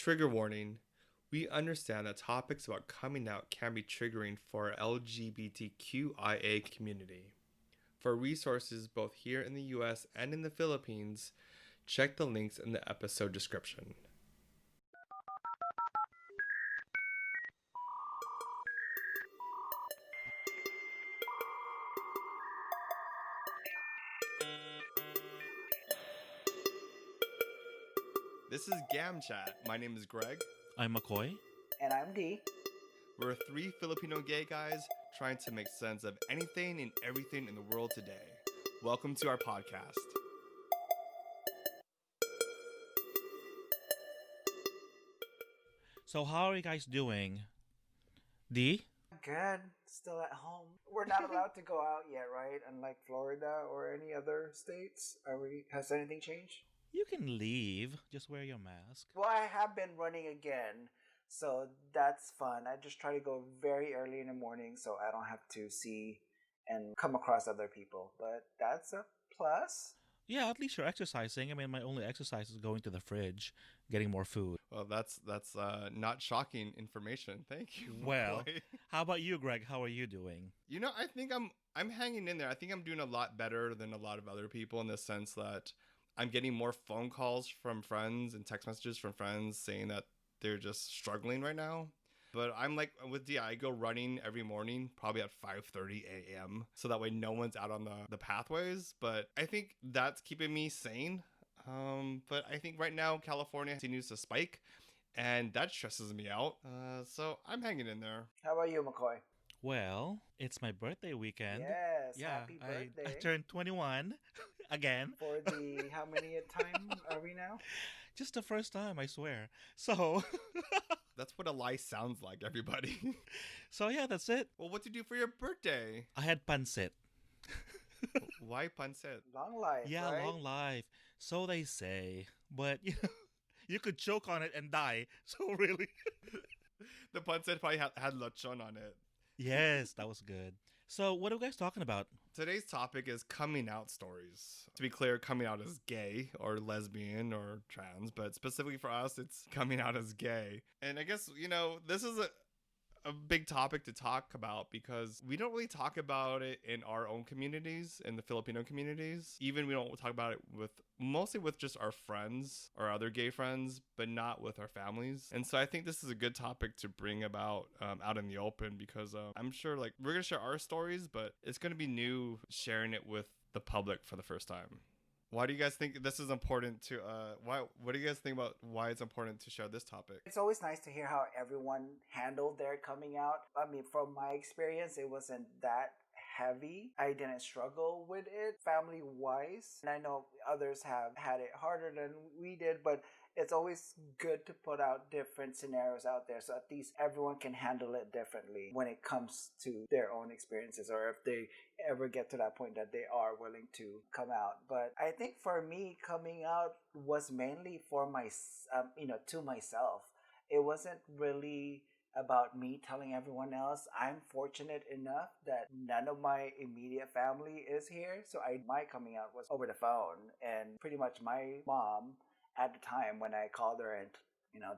Trigger warning. We understand that topics about coming out can be triggering for our LGBTQIA community. For resources both here in the US and in the Philippines, check the links in the episode description. This is GAM Chat. My name is Greg. I'm McCoy. And I'm D. We're three Filipino gay guys trying to make sense of anything and everything in the world today. Welcome to our podcast. So how are you guys doing? D? Good. Still at home. We're not allowed to go out yet, right? Unlike Florida or any other states. Has anything changed? You can leave. Just wear your mask. Well, I have been running again, so that's fun. I just try to go very early in the morning so I don't have to see and come across other people. But that's a plus. Yeah, at least you're exercising. I mean, my only exercise is going to the fridge, getting more food. Well, that's not shocking information. Thank you. Well, McCoy. how about you, Greg? How are you doing? You know, I think I'm hanging in there. I think I'm doing a lot better than a lot of other people in the sense that I'm getting more phone calls from friends and text messages from friends saying that they're just struggling right now. But I'm like with D, I go running every morning, probably at 5:30 a.m. So that way no one's out on the pathways. But I think that's keeping me sane. But I think right now California continues to spike, and that stresses me out. So I'm hanging in there. How about you, McCoy? Well, it's my birthday weekend. Yes, Yeah, happy birthday. I turned 21 again. For the, how many time are we now? Just the first time, I swear. So, That's what a lie sounds like, everybody. so yeah, that's it. Well, what did you do for your birthday? I had pancit. Why pancit? Long life, Yeah, right? long life. So they say. But, you could choke on it and die. So really. The pancit probably had lechon on it. Yes, that was good. So what are you guys talking about? Today's topic is coming out stories. To be clear, coming out as gay or lesbian or trans, but specifically for us, it's coming out as gay. And I guess, this is a big topic to talk about because we don't really talk about it in our own communities, in the Filipino communities. Even we don't talk about it mostly with just our friends or other gay friends, but not with our families. And so I think this is a good topic to bring about out in the open because I'm sure like we're going to share our stories, but it's going to be new sharing it with the public for the first time. Why do you guys think this is important to what do you guys think about why it's important to share this topic? It's always nice to hear how everyone handled their coming out. I mean, from my experience, it wasn't that heavy. I didn't struggle with it family wise. And I know others have had it harder than we did, but it's always good to put out different scenarios out there so at least everyone can handle it differently when it comes to their own experiences or if they ever get to that point that they are willing to come out. But I think for me, coming out was mainly for to myself. It wasn't really about me telling everyone else. I'm fortunate enough that none of my immediate family is here. So my coming out was over the phone, and pretty much my mom at the time when I called her and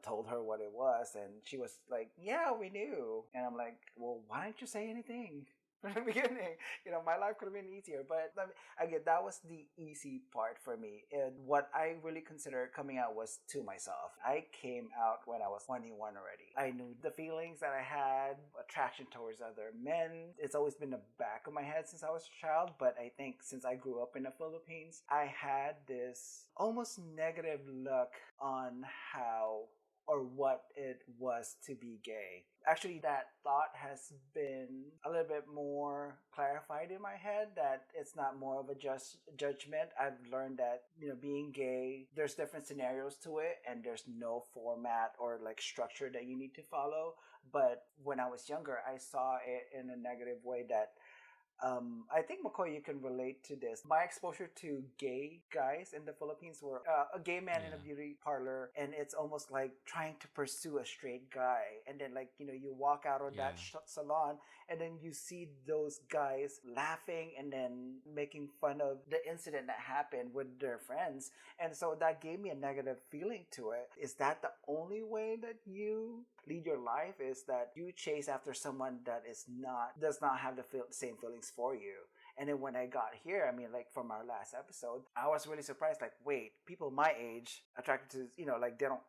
told her what it was, and she was like, yeah, we knew. And I'm like, well, why didn't you say anything from the beginning? My life could have been easier. But again, that was the easy part for me. And what I really considered coming out was to myself. I came out when I was 21 already. I knew the feelings that I had, attraction towards other men. It's always been the back of my head since I was a child. But I think since I grew up in the Philippines, I had this almost negative look on how or what it was to be gay. Actually, that thought has been a little bit more clarified in my head, that it's not more of a judgment. I've learned that, being gay, there's different scenarios to it and there's no format or like structure that you need to follow. But when I was younger, I saw it in a negative way that I think McCoy, you can relate to this. My exposure to gay guys in the Philippines were a gay man in a Yeah. beauty parlor, and it's almost like trying to pursue a straight guy. And then, like, you walk out of that Yeah. salon, and then you see those guys laughing and then making fun of the incident that happened with their friends. And so that gave me a negative feeling to it. Is that the only way that you lead your life? Is that you chase after someone that does not have the same feelings for you? And then when I got here, I mean, like from our last episode, I was really surprised. Like, wait, people my age attracted to, like they don't,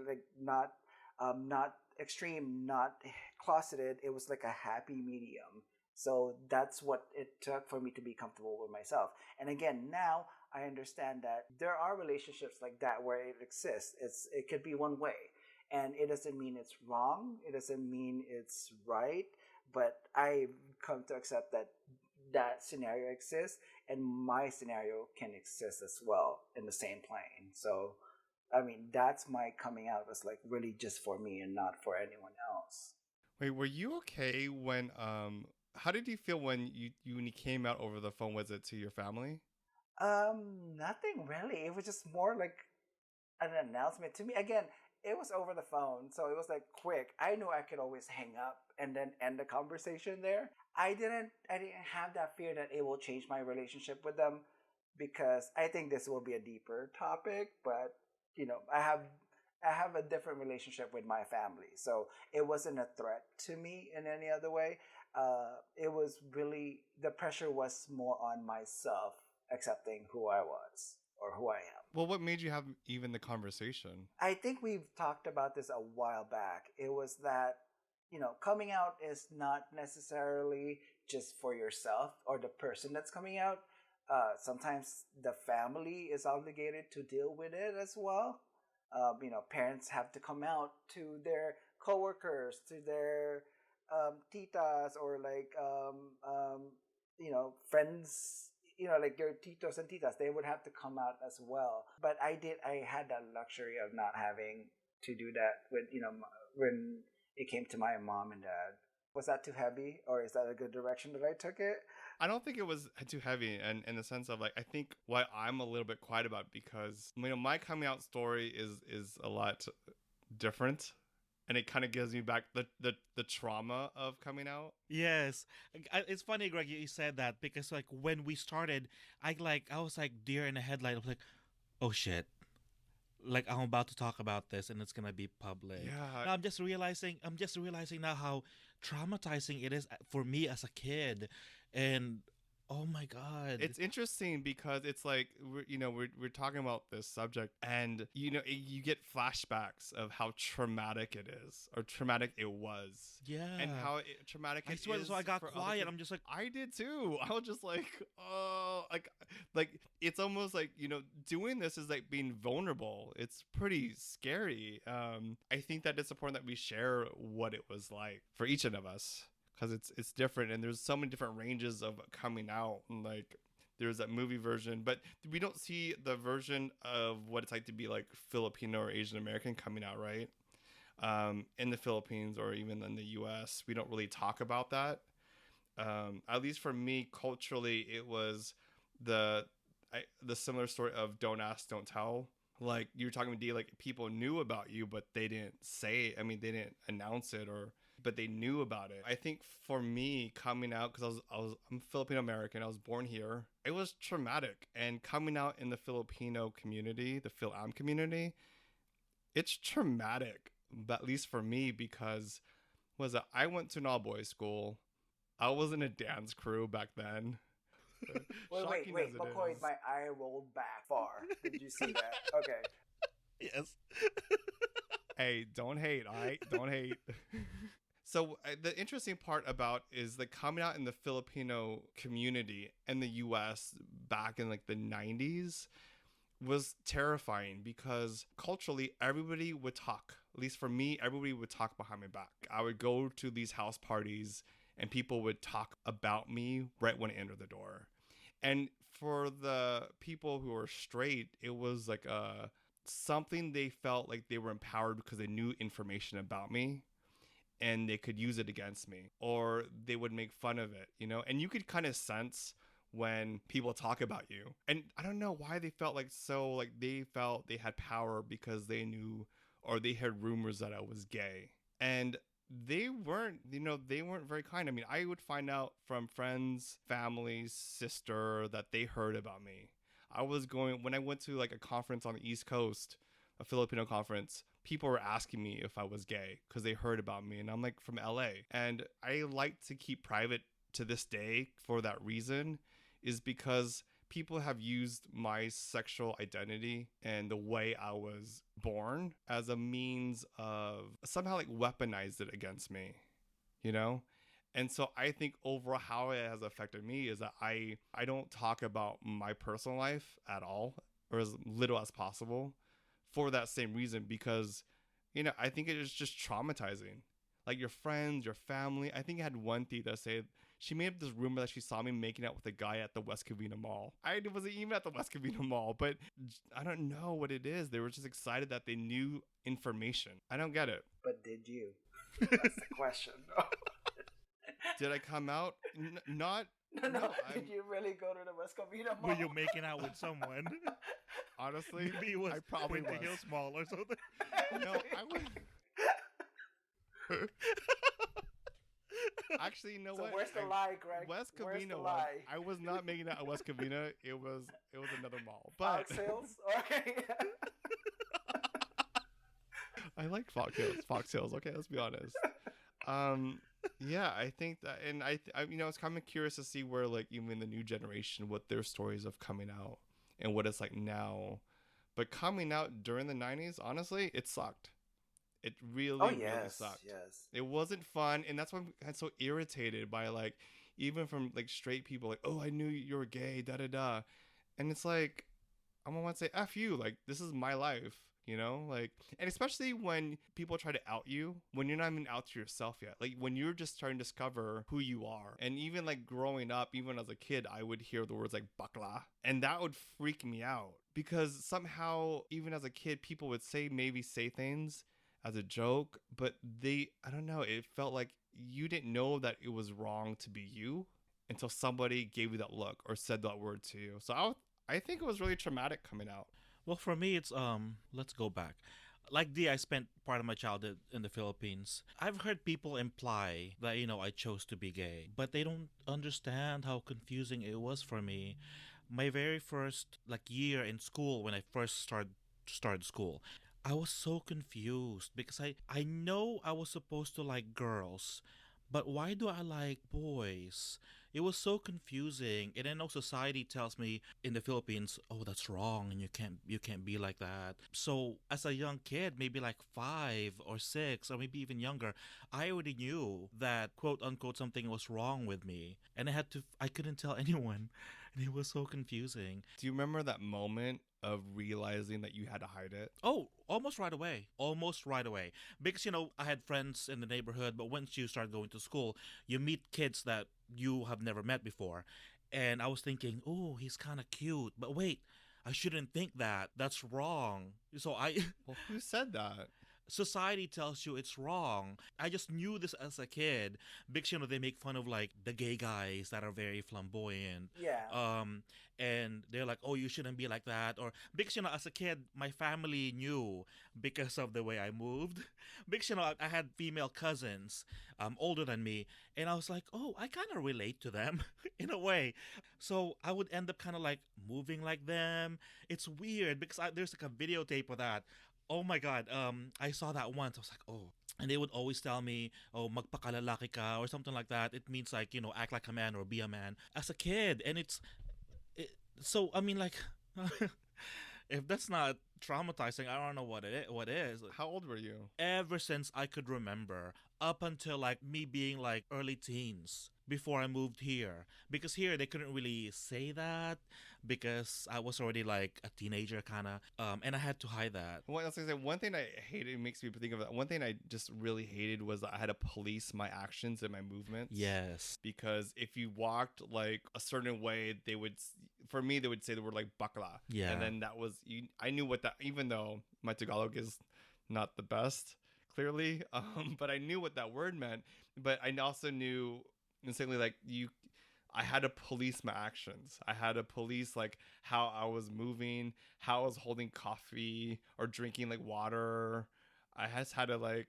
like not extreme, not closeted. It was like a happy medium. So that's what it took for me to be comfortable with myself. And again, now I understand that there are relationships like that where it exists. It could be one way, and it doesn't mean it's wrong. It doesn't mean it's right. But I've come to accept that that scenario exists, and my scenario can exist as well in the same plane. So I mean, that's my coming out was like really just for me and not for anyone else. Wait, were you okay when how did you feel when you came out over the phone? Was it to your family? Nothing really. It was just more like an announcement to me. Again, it was over the phone, so it was like quick. I knew I could always hang up and then end the conversation there. I didn't have that fear that it will change my relationship with them, because I think this will be a deeper topic, but I have a different relationship with my family. So it wasn't a threat to me in any other way. It was really, the pressure was more on myself accepting who I was or who I am. Well, what made you have even the conversation? I think we've talked about this a while back. It was that, coming out is not necessarily just for yourself or the person that's coming out. Sometimes the family is obligated to deal with it as well. Parents have to come out to their coworkers, to their titas, or like friends, like your titos and titas, they would have to come out as well. But I had that luxury of not having to do that with, when it came to my mom and dad. Was that too heavy, or is that a good direction that I took it? I don't think it was too heavy, and in the sense of like I think what I'm a little bit quiet about, because my coming out story is a lot different, and it kind of gives me back the trauma of coming out. Yes, it's funny, Greg. You said that because like when we started, I was like deer in the headlight. I was like, oh shit, like I'm about to talk about this and it's gonna be public. Yeah, Now I'm just realizing now how traumatizing it is for me as a kid, and oh my god, it's interesting because it's like we're talking about this subject, and you get flashbacks of how traumatic it is, or traumatic it was, yeah. and how traumatic I it swear, is so I got for other quiet. kids. I'm just like, I did too. I was just like, oh, like it's almost like doing this is like being vulnerable. It's pretty scary. I think that it's important that we share what it was like for each of us, because it's different, and there's so many different ranges of coming out. And like there's that movie version, but we don't see the version of what it's like to be like Filipino or Asian American coming out, right? In the Philippines or even in the US, we don't really talk about that. At least for me, culturally, it was the the similar story of don't ask, don't tell. Like you were talking with D, like people knew about you, but they didn't say. I mean, they didn't announce it, or but they knew about it. I think for me coming out, because I'm Filipino American, I was born here. It was traumatic, and coming out in the Filipino community, the Phil-Am community, it's traumatic. But at least for me, because was that I went to an all boys school. I was in a dance crew back then. Wait, Shocking as wait, it McCoy, is. my eye rolled back far. Did you see that? Okay. yes. Hey, don't hate, all right? Don't hate. So the interesting part about is the coming out in the Filipino community in the US back in like the 90s was terrifying, because culturally everybody would talk. At least for me, everybody would talk behind my back. I would go to these house parties and people would talk about me right when I entered the door. And for the people who are straight, it was like something they felt like they were empowered because they knew information about me. and they could use it against me, or they would make fun of it, you know? And you could kind of sense when people talk about you. And I don't know why they felt like so, like they felt they had power because they knew or they heard rumors that I was gay. And they weren't, you know, they weren't very kind. I mean, I would find out from friends, family, sister that they heard about me. I was going, when I went to like a conference on the East Coast, a Filipino conference, people were asking me if I was gay because they heard about me. And I'm like from LA. And I like to keep private to this day for that reason, is because people have used my sexual identity and the way I was born as a means of somehow like weaponized it against me, you know? And so I think overall how it has affected me is that I don't talk about my personal life at all, or as little as possible, for that same reason, because you know, I think it is just traumatizing. Like your friends, your family. I think I had one tita say she made up this rumor that she saw me making out with a guy at the West Covina Mall. I wasn't even at the West Covina Mall, but I don't know what it is. They were just excited that they knew information. I don't get it. But did you? That's the question. Did I come out? Not. No, did you really go to the West Covina Mall? Were you making out with someone? Honestly, Maybe it was I probably Puente was. Hills Mall or something. No, I was. Actually, you know So what? where's the lie, Greg? West Where's the Covina. lie? I was not making out at West Covina. It was another mall. But Fox Hills? Okay. I like Fox Hills. Fox Hills. Okay, let's be honest. Yeah, I think that, and you know, I was kind of curious to see where like even the new generation, what their stories of coming out and what it's like now. But coming out during the 90s, honestly, it sucked. It really, really sucked. Yes. It wasn't fun, and that's why I got so irritated by like, even from like straight people, like, oh, I knew you were gay, da da da, and it's like, I'm gonna want to say, F you, like, this is my life, you know, like, and especially when people try to out you when you're not even out to yourself yet, like when you're just trying to discover who you are. And even like growing up, even as a kid, I would hear the words like bakla, and that would freak me out because somehow, even as a kid, people would maybe say things as a joke, but I don't know, it felt like you didn't know that it was wrong to be you until somebody gave you that look or said that word to you. So I think it was really traumatic coming out. Well, for me, it's let's go back. Like D, I spent part of my childhood in the Philippines. I've heard people imply that I chose to be gay, but they don't understand how confusing it was for me. My very first like year in school, when I first started school, I was so confused because I know I was supposed to like girls, but why do I like boys? It was so confusing. And then no, society tells me in the Philippines, oh, that's wrong and you can't be like that. So as a young kid, maybe like 5 or 6 or maybe even younger, I already knew that quote unquote something was wrong with me. And I couldn't tell anyone. And it was so confusing. Do you remember that moment of realizing that you had to hide it? Oh, almost right away. Almost right away. Because, I had friends in the neighborhood, but once you start going to school, you meet kids that you have never met before. And I was thinking, oh, he's kind of cute. But wait, I shouldn't think that. That's wrong. So Well, who said that? society tells you it's wrong. I just knew this as a kid because they make fun of like the gay guys that are very flamboyant. Yeah. And they're like, oh, you shouldn't be like that. Or because as a kid, my family knew because of the way I moved. Because I had female cousins, older than me, and I was like, oh, I kind of relate to them in a way. So I would end up kind of like moving like them. It's weird because there's like a videotape of that. Oh my God, I saw that once. I was like, oh. And they would always tell me, oh, magpakalalaki ka, or something like that. It means like, act like a man or be a man. As a kid. And so, I mean, like, if that's not traumatizing, I don't know what is. How old were you? Ever since I could remember, up until like me being like early teens before I moved here. Because here they couldn't really say that because I was already like a teenager kind of, and I had to hide that. Well, I was gonna say, one thing I hated, it makes me think of that. One thing I just really hated was that I had to police my actions and my movements. Yes. Because if you walked like a certain way, for me, they would say the word like bakla. Yeah. And then I knew what that, even though my Tagalog is not the best, clearly, but I knew what that word meant. But I also knew instantly, like, I had to police my actions. I had to police like how I was moving, how I was holding coffee or drinking like water. I had to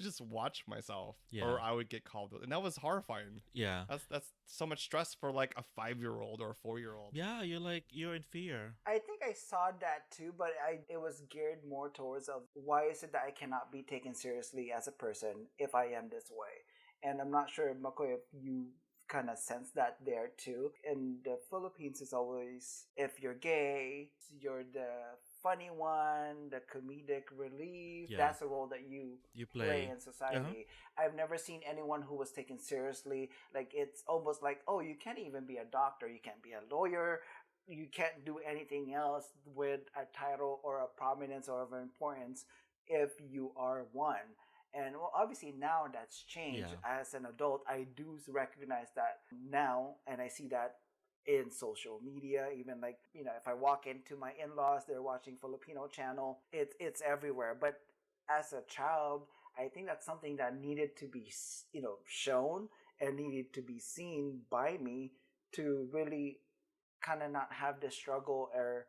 just watch myself, Yeah. or I would get called, and that was horrifying. Yeah. That's so much stress for like a 5-year-old or a 4-year-old. Yeah, you're in fear. I think I saw that too, but it was geared more towards of why is it that I cannot be taken seriously as a person if I am this way? And I'm not sure, McCoy, if you kind of sense that there too. In the Philippines, it's always if you're gay, you're the funny one, the comedic relief. Yeah. That's the role that you You play play. in society. I've never seen anyone who was taken seriously. Like it's almost like, oh, you can't even be a doctor, you can't be a lawyer, you can't do anything else with a title or a prominence or of importance if you are one. And well, obviously now that's changed. Yeah. As an adult, I do recognize that now, and I see that in social media. Even like if I walk into my in-laws, they're watching Filipino channel. It's everywhere. But as a child, I think that's something that needed to be shown and needed to be seen by me to really kind of not have this struggle or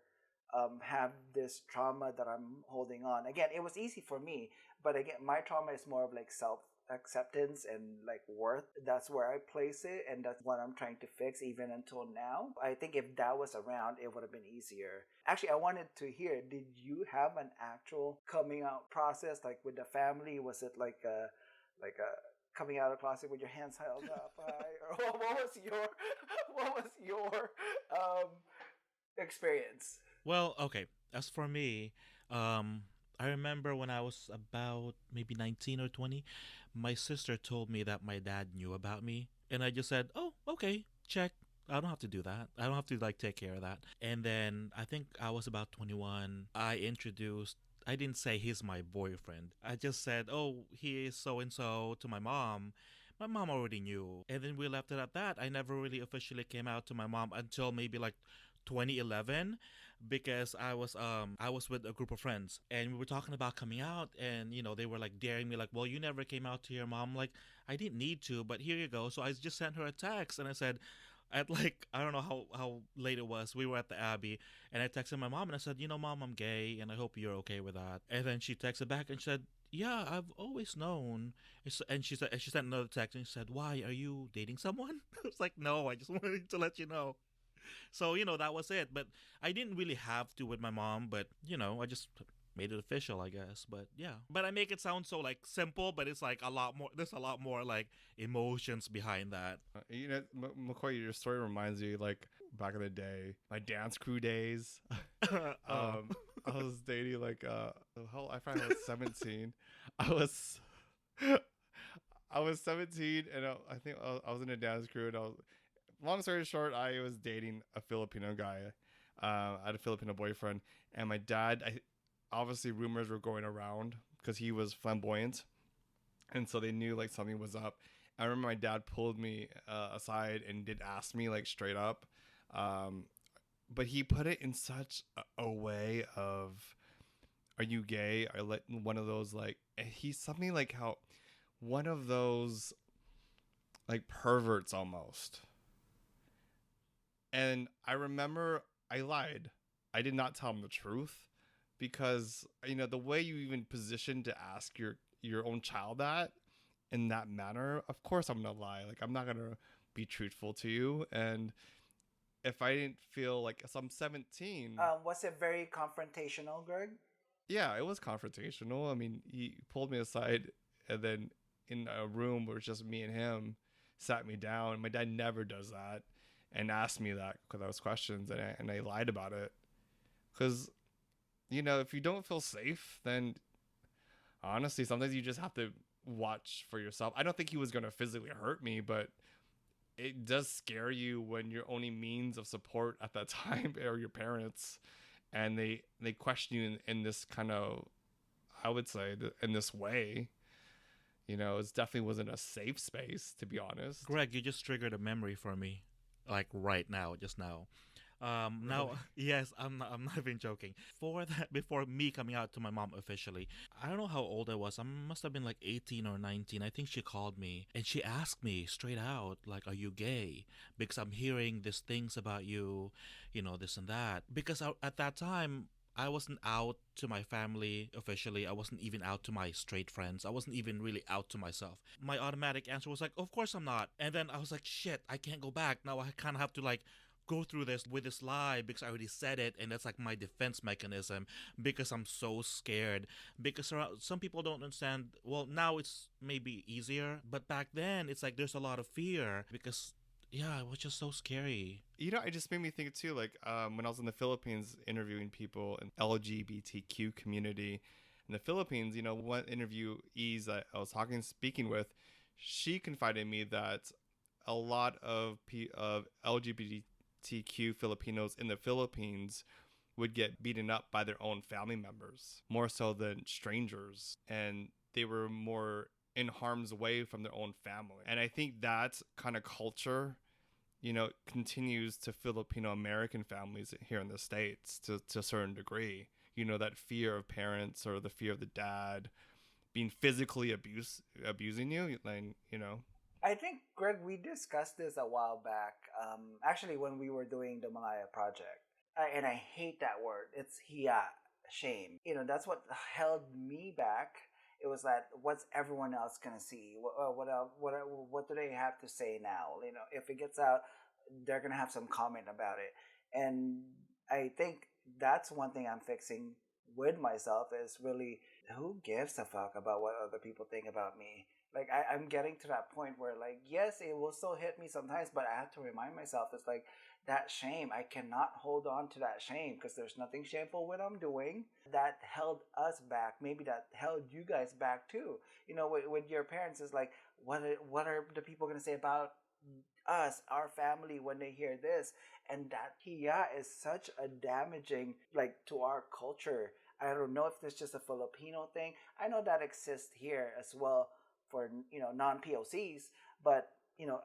have this trauma that I'm holding on. Again, it was easy for me, but again, my trauma is more of like self acceptance and like worth. That's where I place it, and that's what I'm trying to fix even until now. I think if that was around, it would have been easier. Actually, I wanted to hear, did you have an actual coming out process like with the family? Was it like a coming out of the closet with your hands held up high, or what was your experience? Well, okay. As for me, I remember when I was about maybe 19 or 20, my sister told me that my dad knew about me. And I just said, oh, okay, check. I don't have to do that. I don't have to like take care of that. And then I think I was about 21. I didn't say he's my boyfriend. I just said, oh, he is so and so to my mom. My mom already knew. And then we left it at that. I never really officially came out to my mom until maybe like 2011, because I was with a group of friends and we were talking about coming out, and they were like daring me like, well, you never came out to your mom. Like, I didn't need to, but here you go. So I just sent her a text and I said, at like, I don't know how late it was. We were at the Abbey and I texted my mom and I said, Mom, I'm gay and I hope you're okay with that. And then she texted back and said, yeah, I've always known. And she sent another text and she said, why, are you dating someone? I was like, no, I just wanted to let you know. So, that was it. But I didn't really have to with my mom, but, I just made it official, I guess. But yeah. But I make it sound so like simple, but it's like a lot more, there's a lot more like emotions behind that. McCoy, your story reminds me like back in the day, my dance crew days. I was dating like I probably was 17. I was I was 17 and I think I was in a dance crew, and long story short, I was dating a Filipino guy. I had a Filipino boyfriend, and my dad, obviously rumors were going around because he was flamboyant, and so they knew like something was up. I remember my dad pulled me aside and did ask me like straight up, but he put it in such a way of, "Are you gay?" Or like one of those like he's something like how one of those like perverts almost. And I remember I lied. I did not tell him the truth because the way you even position to ask your own child that in that manner, of course I'm gonna lie. Like, I'm not gonna be truthful to you. And if I didn't feel like, so I'm 17. Was it very confrontational, Greg? Yeah, it was confrontational. I mean, he pulled me aside and then in a room where it's just me and him, sat me down. My dad never does that, and asked me that because I was questions, and I lied about it. Because, if you don't feel safe, then honestly, sometimes you just have to watch for yourself. I don't think he was going to physically hurt me, but it does scare you when your only means of support at that time are your parents, and they question you in this kind of, I would say, in this way. It definitely wasn't a safe space, to be honest. Greg, you just triggered a memory for me, like right now, just now. Now, Really? yes, I'm not even joking. For that, before me coming out to my mom officially, I don't know how old I was. I must have been like 18 or 19. I think she called me and she asked me straight out, like, "Are you gay?" Because I'm hearing these things about you, this and that. Because at that time, I wasn't out to my family officially. I wasn't even out to my straight friends. I wasn't even really out to myself. My automatic answer was like, "Of course I'm not." And then I was like, "Shit, I can't go back." Now I kind of have to like go through this with this lie because I already said it, and that's like my defense mechanism because I'm so scared. Because some people don't understand. Well, now it's maybe easier, but back then it's like there's a lot of fear because yeah, it was just so scary. It just made me think too. Like when I was in the Philippines interviewing people in LGBTQ community in the Philippines, one interviewees I was speaking with, she confided in me that a lot of LGBTQ Filipinos in the Philippines would get beaten up by their own family members more so than strangers, and they were more in harm's way from their own family. And I think that kind of culture continues to Filipino American families here in the States to a certain degree. That fear of parents or the fear of the dad being physically abusing you, I think, Greg, we discussed this a while back. Actually, when we were doing the Malaya project, and I hate that word. It's hiya, shame. That's what held me back. It was that what's everyone else gonna see? What else? What do they have to say now? If it gets out, they're gonna have some comment about it. And I think that's one thing I'm fixing with myself is really who gives a fuck about what other people think about me. Like I'm getting to that point where like yes it will still hit me sometimes, but I have to remind myself it's like that shame, I cannot hold on to that shame because there's nothing shameful what I'm doing that held us back, maybe that held you guys back too. With your parents is like what are the people going to say about us, our family, when they hear this? And that hiya is such a damaging like to our culture. I don't know if this is just a Filipino thing. I know that exists here as well for non POCs, but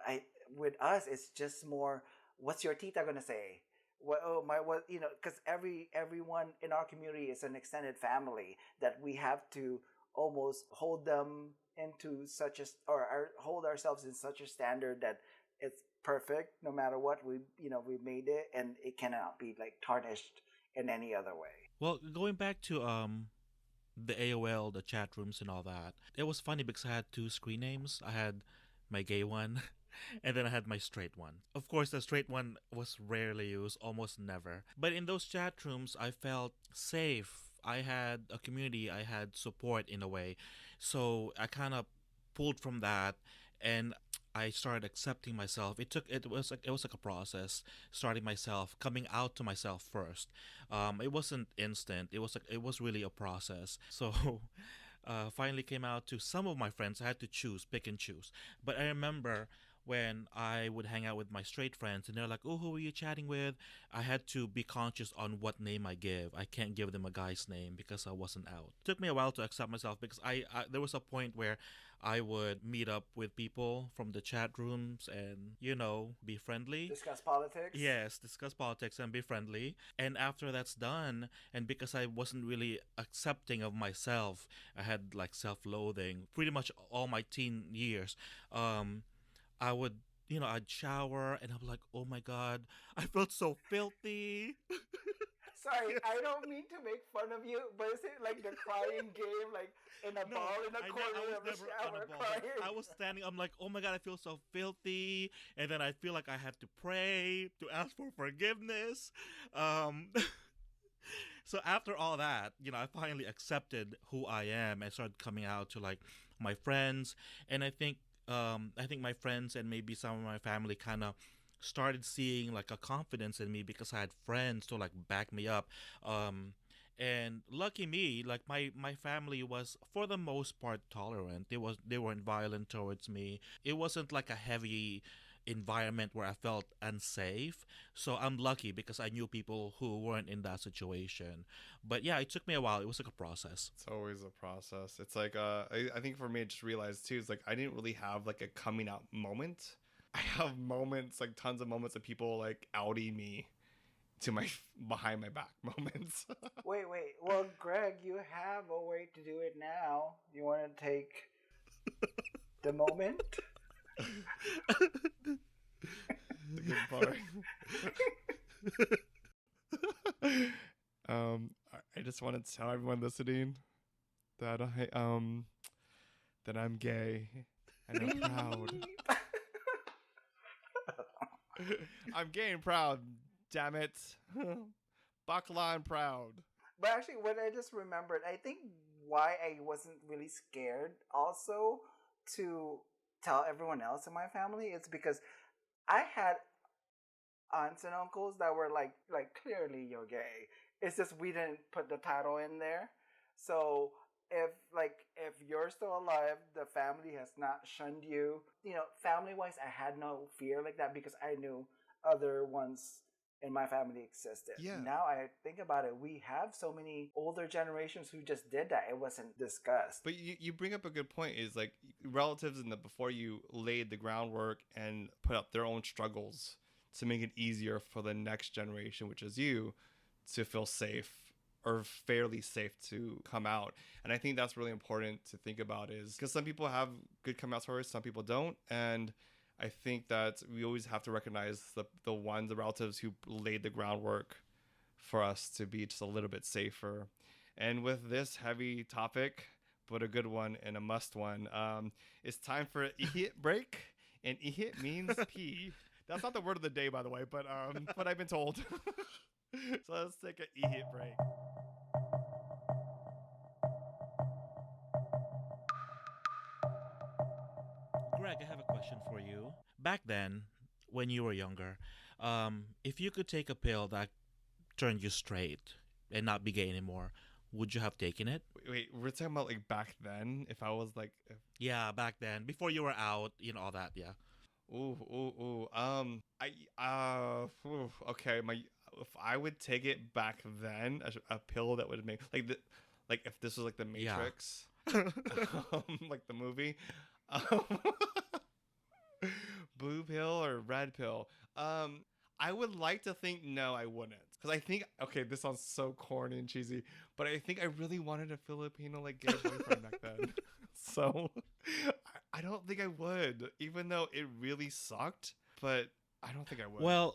I with us it's just more. What's your tita gonna say? What oh my what because everyone in our community is an extended family that we have to almost hold them into such a or hold ourselves in such a standard that it's perfect no matter what we made it and it cannot be like tarnished in any other way. Well, going back to the AOL, the chat rooms and all that. It was funny because I had two screen names. I had my gay one and then I had my straight one. Of course, the straight one was rarely used, almost never. But in those chat rooms, I felt safe. I had a community, I had support in a way. So I kind of pulled from that and I started accepting myself. It was like a process, starting myself, coming out to myself first. It wasn't instant. It was really a process. So finally came out to some of my friends. I had to pick and choose. But I remember when I would hang out with my straight friends and they're like, "Oh, who are you chatting with?" I had to be conscious on what name I give. I can't give them a guy's name because I wasn't out. It took me a while to accept myself because I there was a point where I would meet up with people from the chat rooms and, be friendly. Discuss politics. Yes, discuss politics and be friendly. And after that's done, and because I wasn't really accepting of myself, I had like self loathing pretty much all my teen years. I would, I'd shower and I'm like, oh my God, I felt so filthy. Sorry, I don't mean to make fun of you, but is it like the crying game, like in a No, ball in a I corner was of a never on a shower ball, but crying? I was standing. I'm like, oh my God, I feel so filthy. And then I feel like I have to pray to ask for forgiveness. Um, so after all that, I finally accepted who I am and started coming out to like my friends. And I think my friends and maybe some of my family kind of started seeing like a confidence in me because I had friends to like back me up. Um, and lucky me, like my family was for the most part tolerant. They weren't violent towards me. It wasn't like a heavy environment where I felt unsafe. So I'm lucky because I knew people who weren't in that situation. But yeah, it took me a while. It was like a process. It's always a process. It's like I think for me, I just realized too, is like I didn't really have like a coming out moment. I have moments, like tons of moments of people like outing me to my behind my back moments. Wait. Well, Greg, you have a way to do it now. You want to take the moment? The good part. I just want to tell everyone listening that I'm gay and I'm proud. I'm gay and proud. Damn it, Bakla and proud. But actually, what I just remembered, I think why I wasn't really scared also to tell everyone else in my family is because I had aunts and uncles that were like clearly you're gay. It's just we didn't put the title in there. So if you're still alive, the family has not shunned you. You know, family wise, I had no fear like that because I knew other ones in my family existed. Yeah. Now I think about it, we have so many older generations who just did that. It wasn't discussed. But you bring up a good point. Is like relatives in the before you laid the groundwork and put up their own struggles to make it easier for the next generation, which is you, to feel safe or fairly safe to come out. And I think that's really important to think about, is because some people have good come out stories, some people don't. And I think that we always have to recognize the relatives who laid the groundwork for us to be just a little bit safer. And with this heavy topic, but a good one and a must one, it's time for ihit break. And ihit means pee. That's not the word of the day, by the way, but I've been told. So let's take an ihit break. Greg, I have a question for you. Back then, when you were younger, if you could take a pill that turned you straight and not be gay anymore, would you have taken it? Wait, we're talking about like back then. If I was like, Yeah, back then, before you were out, all that. Yeah. Okay. If I would take it back then, a pill that would make like if this was like the Matrix, like the movie, um, blue pill or red pill. I would like to think no, I wouldn't, because I think, okay, this sounds so corny and cheesy, but I think I really wanted a Filipino like gay boyfriend back then. So I don't think I would, even though it really sucked. But I don't think I would. Well,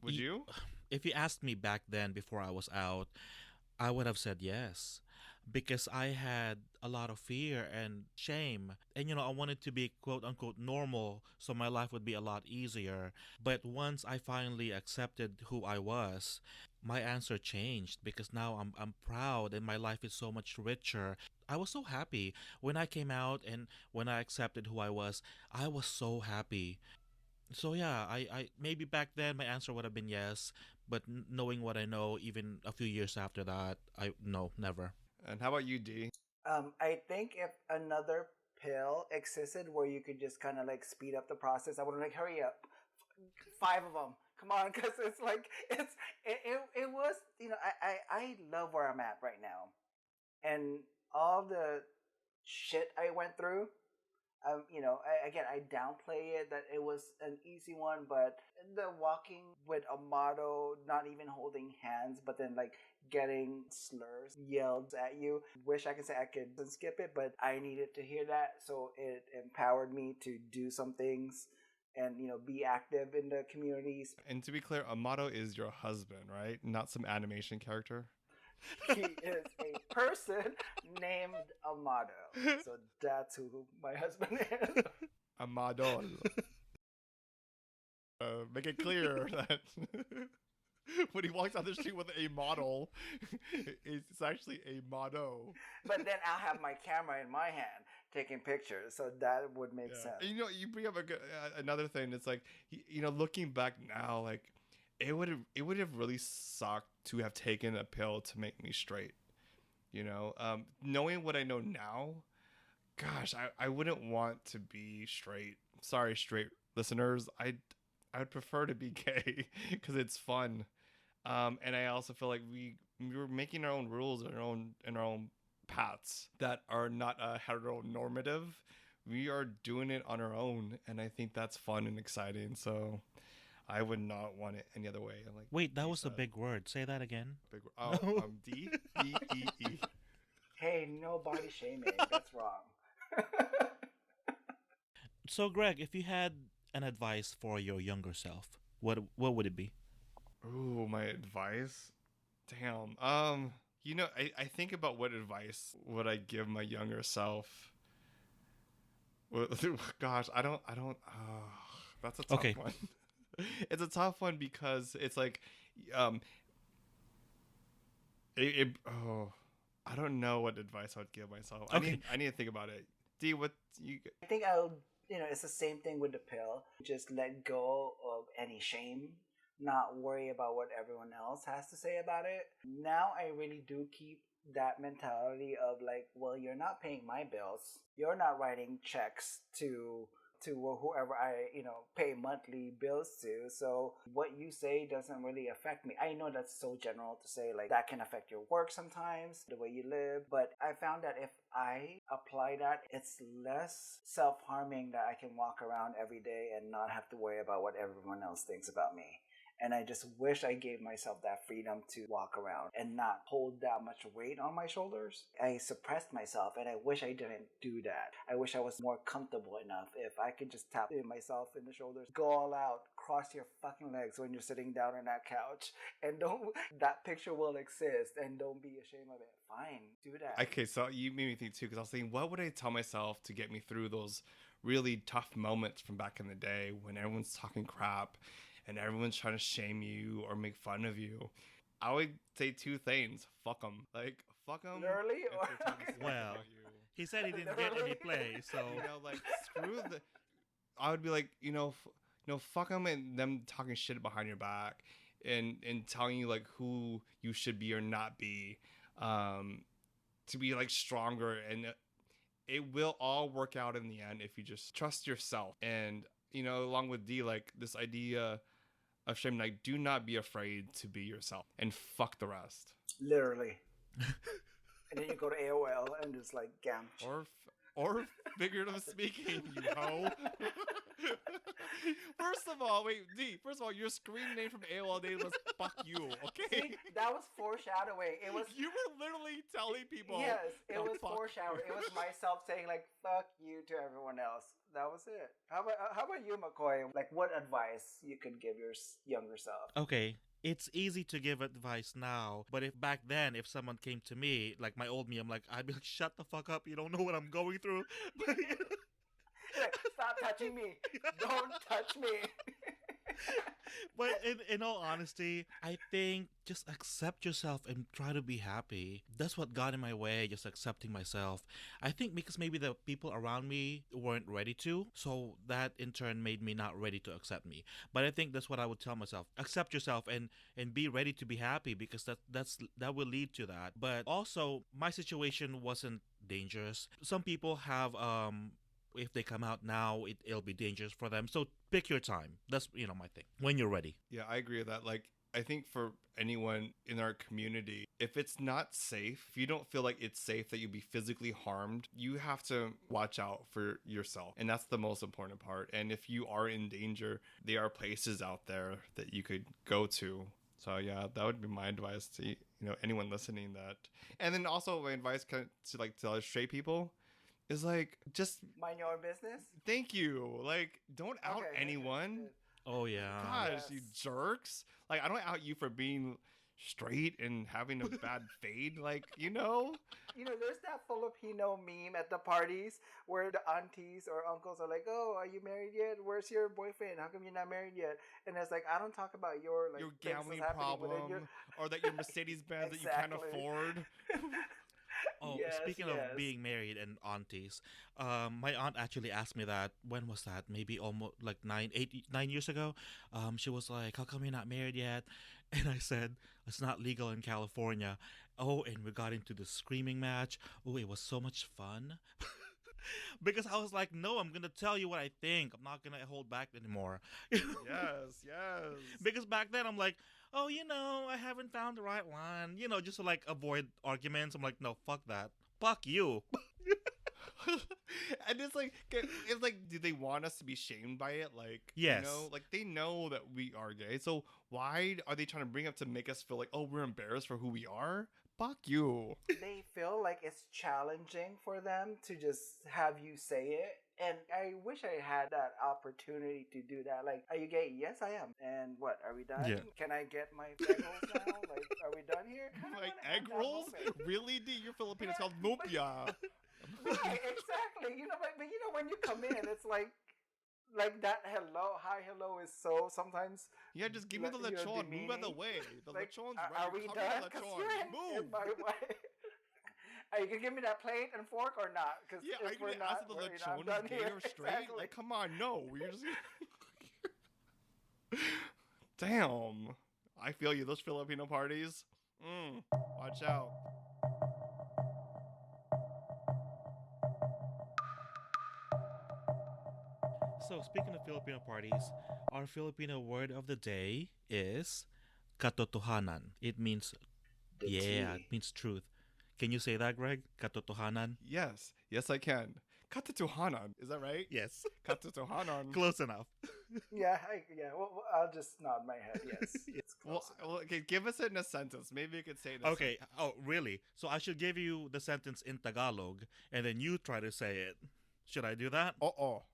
Would you? if you asked me back then before I was out, I would have said yes, because I had a lot of fear and shame. And, I wanted to be quote unquote normal so my life would be a lot easier. But once I finally accepted who I was, my answer changed, because now I'm proud and my life is so much richer. I was so happy when I came out, and when I accepted who I was so happy. So yeah, I maybe back then my answer would have been yes, but knowing what I know, even a few years after that, I no, never. And how about you, D? I think if another pill existed where you could just kind of like speed up the process, I would like hurry up, 5 of them. Come on, because it's like it was I love where I'm at right now, and all the shit I went through. I downplay it that it was an easy one, but the walking with a motto, not even holding hands, but then like getting slurs yelled at you. Wish I could say I could skip it, but I needed to hear that, so it empowered me to do some things and be active in the communities. And to be clear, Amato is your husband, right? Not some animation character. He is a person named Amado. So that's who my husband is. Amado. Make it clear that when he walks down the street with a model, it's actually a motto. But then I'll have my camera in my hand taking pictures, so that would make sense. And, you bring up another thing. It's like, looking back now, like it would have really sucked to have taken a pill to make me straight. Knowing what I know now, gosh, I wouldn't want to be straight. Sorry, straight listeners. I would prefer to be gay because it's fun. And I also feel like we were making our own rules and our own paths that are not heteronormative. We are doing it on our own, and I think that's fun and exciting. So I would not want it any other way. Like Wait, that you was a said. big word. Say that again. Big word. No. D E E E. Hey, no body shaming. That's wrong. So, Greg, if you had an advice for your younger self, what would it be? Ooh, my advice. Damn. I think about what advice would I give my younger self. Well, gosh, I don't. That's a tough Okay. one. It's a tough one because it's like, um, I don't know what advice I would give myself. Okay. I need to think about it. D, what you? I think it's the same thing with the pill. Just let go of any shame, not worry about what everyone else has to say about it. Now I really do keep that mentality of like, well, you're not paying my bills. You're not writing checks to whoever I pay monthly bills to. So what you say doesn't really affect me. I know that's so general to say, like that can affect your work sometimes, the way you live, but I found that if I apply that, it's less self-harming, that I can walk around every day and not have to worry about what everyone else thinks about me. And I just wish I gave myself that freedom to walk around and not hold that much weight on my shoulders. I suppressed myself and I wish I didn't do that. I wish I was more comfortable enough if I could just tap myself in the shoulders, go all out, cross your fucking legs when you're sitting down on that couch, and that picture will exist, and don't be ashamed of it. Fine, do that. Okay, so you made me think too, because I was thinking, what would I tell myself to get me through those really tough moments from back in the day when everyone's talking crap and everyone's trying to shame you or make fun of you? I would say two things. Fuck them. Like, fuck them. Literally, or Well, he said he didn't get any play, so Like, screw the. I would be like, fuck them and them talking shit behind your back and telling you like who you should be or not be, to be like stronger, and it will all work out in the end if you just trust yourself. And along with D, like this idea of shame, like do not be afraid to be yourself and fuck the rest. literally. And then you go to AOL and just like GAM Chat. Or figurative speaking, you hoe. First of all, your screen name from AOL days was "fuck you." Okay, See, that was foreshadowing. It was you were literally telling people. yes, it to was fuck foreshadowing. It was myself saying like "fuck you" to everyone else. That was it. How about you, McCoy? Like, what advice you could give your younger self? okay. It's easy to give advice now, but if back then, if someone came to me, like my old me, I'd be like, shut the fuck up, you don't know what I'm going through. Like, stop touching me! Don't touch me! But in all honesty, I think just accept yourself and try to be happy. That's what got in my way, just accepting myself. I think because maybe the people around me weren't ready to, so that in turn made me not ready to accept me. But I think that's what I would tell myself. Accept yourself and be ready to be happy, because that will lead to that. But also, my situation wasn't dangerous. Some people have if they come out now, it'll be dangerous for them. So pick your time. That's my thing. When you're ready. Yeah, I agree with that. Like, I think for anyone in our community, if it's not safe, if you don't feel like it's safe that you'll be physically harmed, you have to watch out for yourself. And that's the most important part. And if you are in danger, there are places out there that you could go to. So yeah, that would be my advice to anyone listening. That, and then also my advice to tell straight people is like, just Mind your own business. thank you. Like, don't out Okay, anyone. good. Oh yeah. Gosh, Yes. you jerks. Like, I don't out you for being straight and having a bad fade. Like, There's that Filipino meme at the parties where the aunties or uncles are like, "Oh, are you married yet? Where's your boyfriend? How come you're not married yet?" And it's like, I don't talk about your your things that's gambling happening within problem, your. or that your Mercedes Benz that you can't Exactly. afford. Oh, Yes, speaking yes. of being married and aunties, my aunt actually asked me that. When was that? Maybe almost like 9 years ago. She was like, "How come you're not married yet?" And I said, "It's not legal in California." Oh, and we got into the screaming match. Oh, it was so much fun. Because I was like, "No, I'm gonna tell you what I think. I'm not gonna hold back anymore." Yes, yes. Because back then I'm like, oh, I haven't found the right one. Just to like avoid arguments. I'm like, no, fuck that. Fuck you. And it's like, do they want us to be shamed by it? Like, Yes. like they know that we are gay. So why are they trying to bring up to make us feel like, oh, we're embarrassed for who we are? Fuck you. They feel like it's challenging for them to just have you say it. And I wish I had that opportunity to do that. Like, are you gay? Yes, I am. And what? Are we done? Yeah. Can I get my egg rolls now? Like, are we done here? Kinda Like wanna have egg that rolls? moment. Really? D? You're Filipino. It's Yeah, called lumpia. Right, exactly. But when you come in, it's like that hello is so sometimes Yeah, just give me the lechon. Move out of the demeaning. way. The Like, lechon's are right. we You're covering done? the Because lechon. you're in Move. my way. Are you gonna give me that plate and fork or not? Because Yeah, are you if we're gonna ask not, if the I'm lechon done is gay here. or straight? Exactly. Like, come on, no. You're just. Damn. I feel you. Those Filipino parties. Watch out. So speaking of Filipino parties, our Filipino word of the day is katotohanan. It means The it tea. means truth. Can you say that, Greg? Katotohanan? Yes. Yes, I can. Katotohanan. Is that right? Yes. Katotohanan. Close enough. Yeah, Well, I'll just nod my head. Yes, Yeah. it's close enough. Well, okay, give us it in a sentence. Maybe you could say it in a Okay. Oh, really? So I should give you the sentence in Tagalog, and then you try to say it. Should I do that? Uh-oh.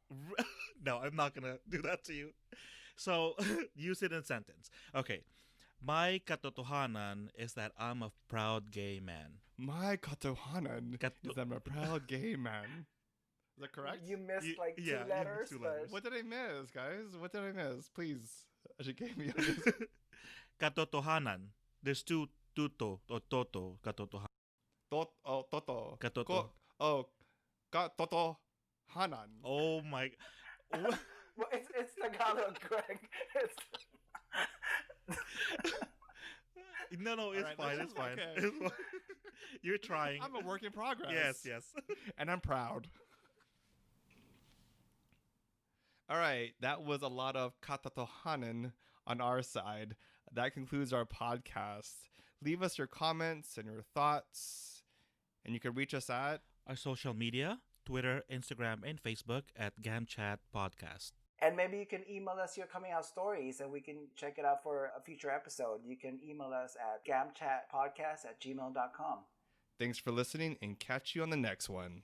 No, I'm not gonna do that to you. So use it in a sentence. Okay. My katotohanan is that I'm a proud gay man. My katohanan Kato- is that I'm a proud gay man. Is that correct? You missed like yeah, two you letters, missed two letters. What did I miss, guys? What did I miss? Please educate me on this. Katotohanan. There's two tuto or toto. Katotohanan. Toto. Katoto. Toto Hanan. Oh my. Well, it's Tagalog, Greg. It's No, it's Alright, fine. that's It's fine. okay. It's fine. You're trying. I'm a work in progress. Yes. And I'm proud. All right, that was a lot of katatohanan on our side. That concludes our podcast. Leave us your comments and your thoughts, and you can reach us at Our social media, Twitter, Instagram, and Facebook at GAM Chat Podcast. And maybe you can email us your coming out stories and we can check it out for a future episode. You can email us at gamchatpodcast@gmail.com. Thanks for listening and catch you on the next one.